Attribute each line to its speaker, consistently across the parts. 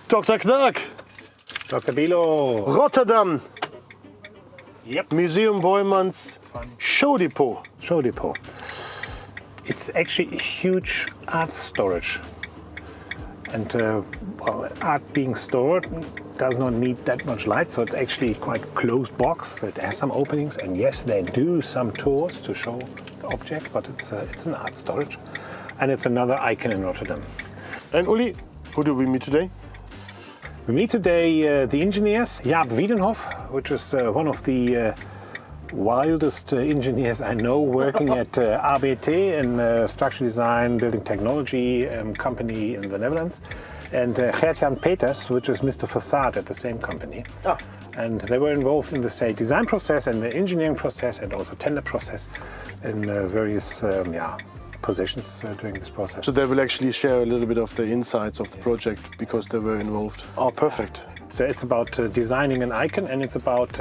Speaker 1: Dr. Knaak,
Speaker 2: Dr. Bilo.
Speaker 1: Rotterdam,
Speaker 2: Yep.
Speaker 1: Museum Boijmans Show Depot.
Speaker 2: Show depot. It's actually a huge art storage. And well, art being stored does not need that much light, so it's actually quite closed box. It has some openings, and yes, they do some tours to show the objects, but it's an art storage. And it's another icon in Rotterdam.
Speaker 1: And Uli, who do we meet today?
Speaker 2: We meet today the engineers, Jaap Wiedenhof, which is one of the wildest engineers I know, working at ABT in structural design, building technology company in the Netherlands, and Gert-Jan Peters, which is Mr. Facade at the same company.
Speaker 1: Ah.
Speaker 2: And they were involved in the say, design process and the engineering process and also tender process in various positions during this process.
Speaker 1: So they will actually share a little bit of the insights of the project because they were involved. Oh, perfect.
Speaker 2: So it's about designing an icon, and it's about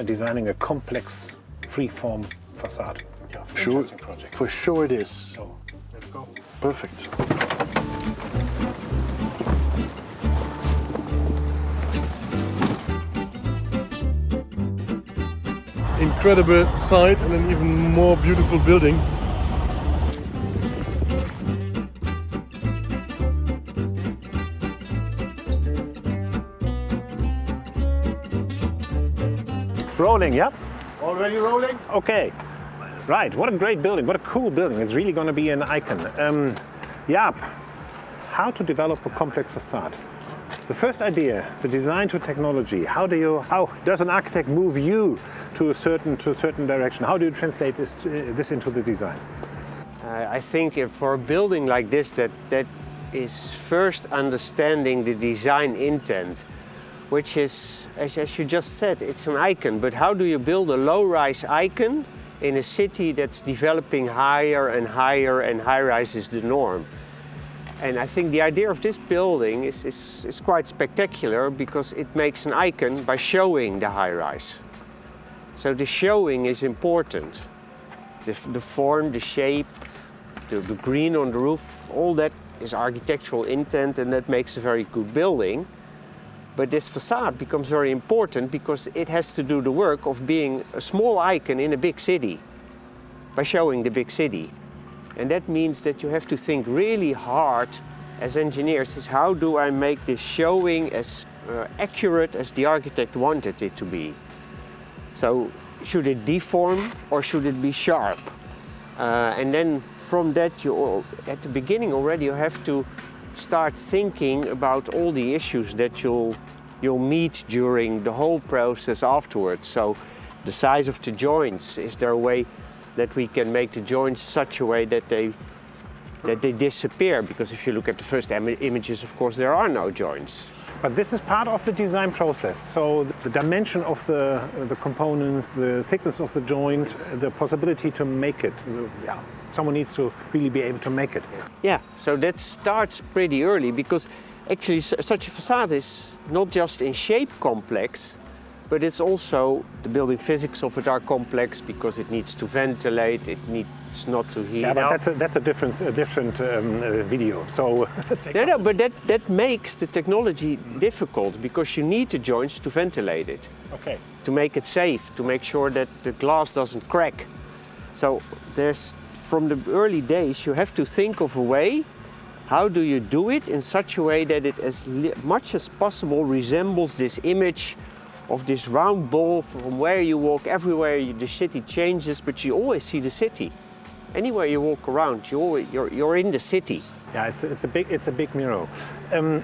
Speaker 2: designing a complex freeform facade.
Speaker 1: Yeah, for sure.
Speaker 2: Interesting project.
Speaker 1: For sure it is.
Speaker 2: So let's go.
Speaker 1: Perfect. Incredible site and an even more beautiful building.
Speaker 2: Rolling, yeah?
Speaker 1: Already rolling?
Speaker 2: Okay. Right, what a great building, what a cool building. It's really going to be an icon. Jaap, how to develop a complex facade? The first idea, the design to technology, how does an architect move you to a certain direction? How do you translate this into the design?
Speaker 3: I think for a building like this, that is first understanding the design intent, which is, as you just said, it's an icon. But how do you build a low-rise icon in a city that's developing higher and higher, and high-rise is the norm? And I think the idea of this building is quite spectacular because it makes an icon by showing the high-rise. So the showing is important. The form, the shape, the green on the roof, all that is architectural intent, and that makes a very good building. But this facade becomes very important because it has to do the work of being a small icon in a big city, by showing the big city. And that means that you have to think really hard as engineers, is how do I make this showing as accurate as the architect wanted it to be? So should it deform or should it be sharp? And then from that, at the beginning already, you have to start thinking about all the issues that you'll meet during the whole process afterwards. So the size of the joints, is there a way that we can make the joints such a way that they disappear? Because if you look at the first images, of course, there are no joints.
Speaker 2: But this is part of the design process. So the dimension of the components, the thickness of the joint, the possibility to make it. Someone needs to really be able to make it.
Speaker 3: Yeah, so that starts pretty early because actually such a facade is not just in shape complex, but it's also the building physics of it are complex because it needs to ventilate, it needs not to heat.
Speaker 2: Yeah, but
Speaker 3: up.
Speaker 2: that's a different video. So
Speaker 3: no, but that makes the technology difficult because you need the joints to ventilate it.
Speaker 2: Okay.
Speaker 3: To make it safe, to make sure that the glass doesn't crack. So from the early days, you have to think of a way, how do you do it in such a way that it as much as possible resembles this image of this round ball from where you walk, everywhere the city changes, but you always see the city. Anywhere you walk around, you're in the city.
Speaker 2: Yeah, it's a big mirror.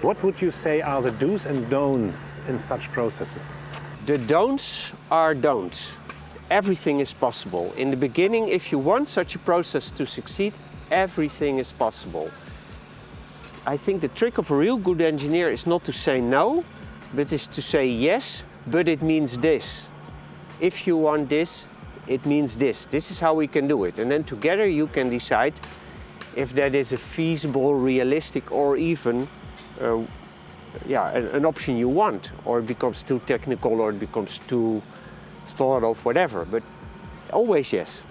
Speaker 2: What would you say are the do's and don'ts in such processes?
Speaker 3: The don'ts are don'ts. Everything is possible. In the beginning, if you want such a process to succeed, everything is possible. I think the trick of a real good engineer is not to say no, but is to say yes, but it means this. If you want this, it means this. This is how we can do it. And then together you can decide if that is a feasible, realistic, or even an option you want, or it becomes too technical, or it becomes too thought of, whatever. But always yes.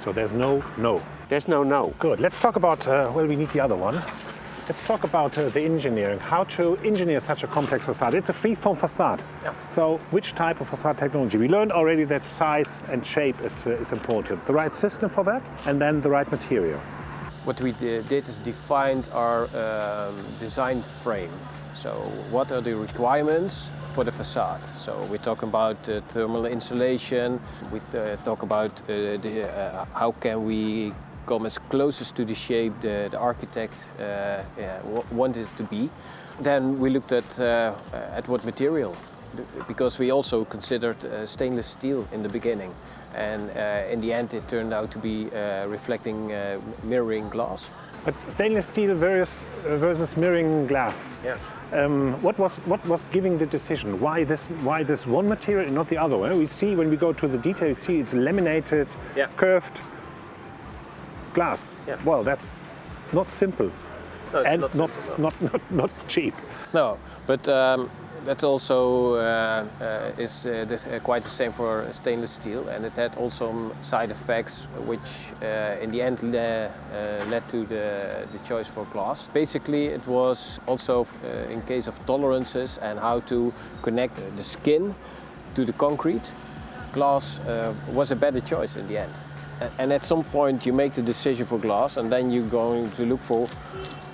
Speaker 2: So there's no no.
Speaker 3: There's no no.
Speaker 2: Good. Let's talk about, we need the other one. Let's talk about the engineering. How to engineer such a complex facade. It's a free-form facade.
Speaker 3: Yeah.
Speaker 2: So which type of facade technology? We learned already that size and shape is important. The right system for that, and then the right material.
Speaker 4: What we did is defined our design frame. So what are the requirements for the facade? So we talk about thermal insulation, we talk about how can we come as closest to the shape the architect wanted it to be. Then we looked at what material, because we also considered stainless steel in the beginning. And in the end it turned out to be reflecting mirroring glass.
Speaker 2: But stainless steel versus mirroring glass.
Speaker 3: Yeah.
Speaker 2: What was giving the decision? Why this one material and not the other? We see when we go to the detail, you see it's laminated,
Speaker 3: Yeah.
Speaker 2: curved glass.
Speaker 3: Yeah.
Speaker 2: Well, that's not simple,
Speaker 3: No, it's
Speaker 2: and
Speaker 3: not simple, no.
Speaker 2: not cheap.
Speaker 4: No, but that also is quite the same for stainless steel, and it had also some side effects which in the end led to the choice for glass. Basically it was also in case of tolerances and how to connect the skin to the concrete. Glass was a better choice in the end. And at some point you make the decision for glass, and then you're going to look for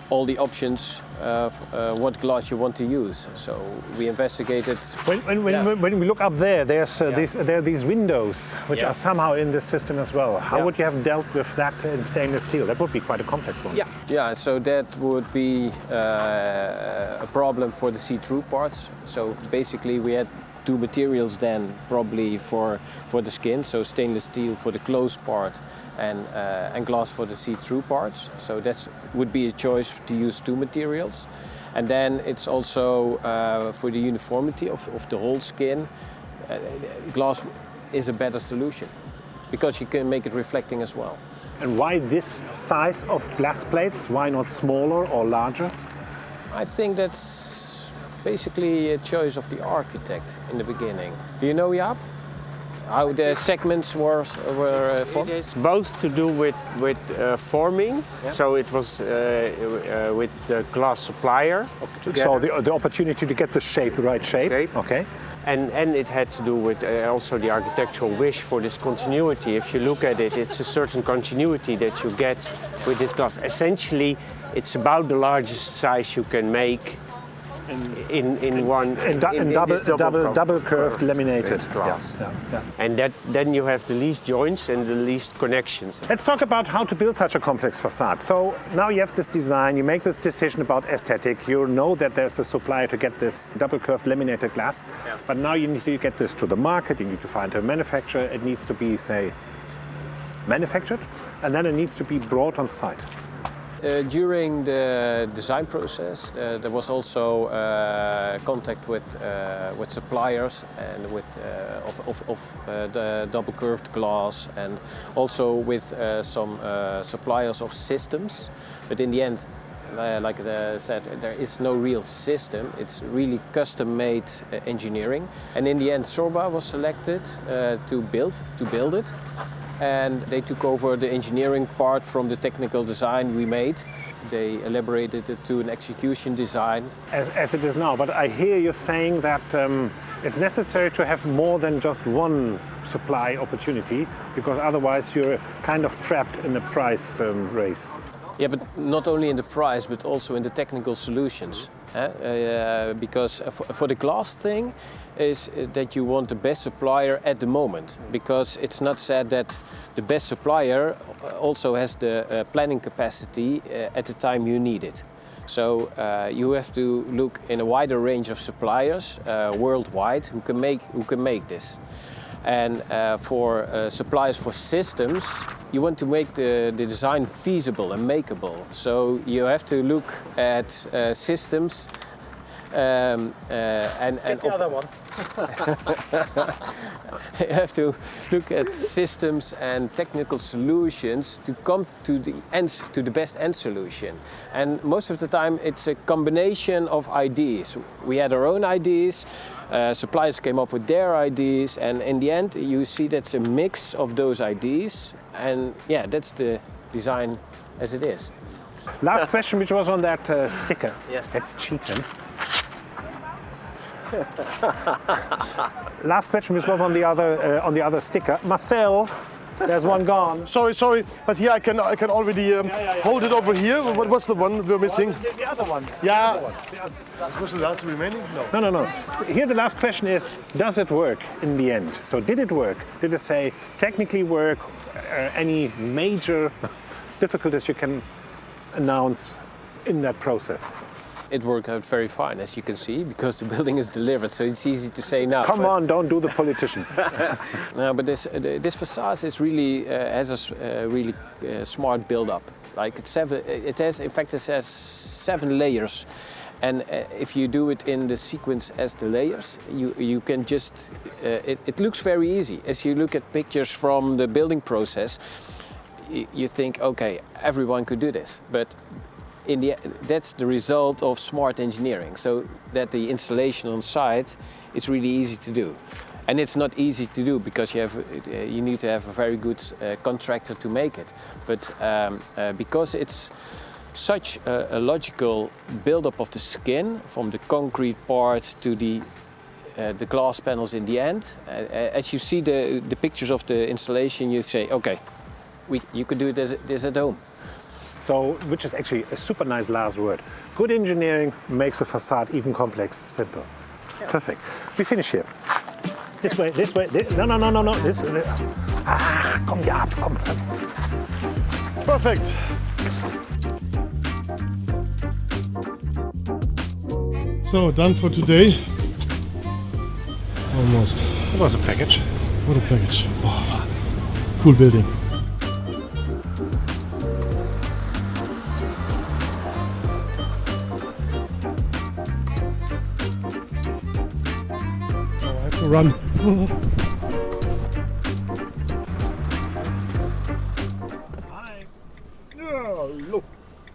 Speaker 4: all the options of what glass you want to use. So we investigated.
Speaker 2: When we look up there, there are these windows which
Speaker 4: Yeah.
Speaker 2: are somehow in this system as well. How
Speaker 4: Yeah.
Speaker 2: would you have dealt with that in stainless steel? That would be quite a complex one.
Speaker 4: Yeah, so that would be a problem for the see-through parts. So basically we had two materials then probably for the skin, so stainless steel for the closed part and glass for the see-through parts. So that would be a choice to use two materials. And then it's also for the uniformity of the whole skin, glass is a better solution because you can make it reflecting as well.
Speaker 2: And why this size of glass plates? Why not smaller or larger?
Speaker 4: I think that's basically a choice of the architect in the beginning. Do you know, Jaap, how the segments were formed?
Speaker 3: It is both to do with forming.
Speaker 4: Yeah.
Speaker 3: So it was with the glass supplier.
Speaker 2: So the opportunity to get the shape, the right shape. Okay.
Speaker 3: And it had to do with also the architectural wish for this continuity. If you look at it, it's a certain continuity that you get with this glass. Essentially, it's about the largest size you can make in one
Speaker 2: Double curved laminated
Speaker 3: glass.
Speaker 2: Yeah.
Speaker 3: And then you have the least joints and the least connections.
Speaker 2: Let's talk about how to build such a complex facade. So now you have this design, you make this decision about aesthetic, you know that there's a supplier to get this double curved laminated glass, but now you need to get this to the market, you need to find a manufacturer, it needs to be, say, manufactured, and then it needs to be brought on site.
Speaker 4: During the design process, there was also contact with suppliers and with of the double curved glass, and also with some suppliers of systems. But in the end, like I said, there is no real system. It's really custom-made engineering. And in the end, Sorba was selected to build it. And they took over the engineering part from the technical design we made. They elaborated it to an execution design.
Speaker 2: As it is now, but I hear you saying that it's necessary to have more than just one supply opportunity, because otherwise you're kind of trapped in a price race.
Speaker 4: Yeah, but not only in the price, but also in the technical solutions. Because for the glass thing, is that you want the best supplier at the moment, because it's not said that the best supplier also has the planning capacity at the time you need it. So you have to look in a wider range of suppliers worldwide who can make this. And for suppliers for systems, you want to make the design feasible and makeable. So you have to look at systems and
Speaker 2: the other one.
Speaker 4: you have to look at systems and technical solutions to come to the best end solution. And most of the time it's a combination of ideas. We had our own ideas, suppliers came up with their ideas, and in the end you see that's a mix of those ideas, and yeah, that's the design as it is.
Speaker 2: Last question, which was on that sticker.
Speaker 4: Yeah.
Speaker 2: That's cheating. Last question, which was on the other sticker. Marcel, there's one gone.
Speaker 1: Sorry, but here I can already hold it over here. What's the one we're missing?
Speaker 2: The other one.
Speaker 1: Yeah. Was the last remaining? No.
Speaker 2: No. Here the last question is, does it work in the end? So did it work? Did it say technically work? Any major difficulties you can announce in that process?
Speaker 4: It worked out very fine, as you can see, because the building is delivered, so it's easy to say now.
Speaker 2: Come on, don't do the politician.
Speaker 4: No, but this facade is really has a really smart build-up. Like it has 7 layers, and if you do it in the sequence as the layers, you can just. It looks very easy. As you look at pictures from the building process, you think, okay, everyone could do this, but. That's the result of smart engineering, so that the installation on site is really easy to do. And it's not easy to do because you need to have a very good contractor to make it. But because it's such a logical build-up of the skin, from the concrete part to the glass panels in the end, as you see the pictures of the installation, you say, okay, you could do this at home.
Speaker 2: So, which is actually a super nice last word. Good engineering makes a facade even complex simple. Yeah. Perfect. We finish here. This way. No. Komm, ja, komm.
Speaker 1: Perfect. So, done for today. Almost.
Speaker 2: It was a package.
Speaker 1: What a package. Oh, cool building. Run.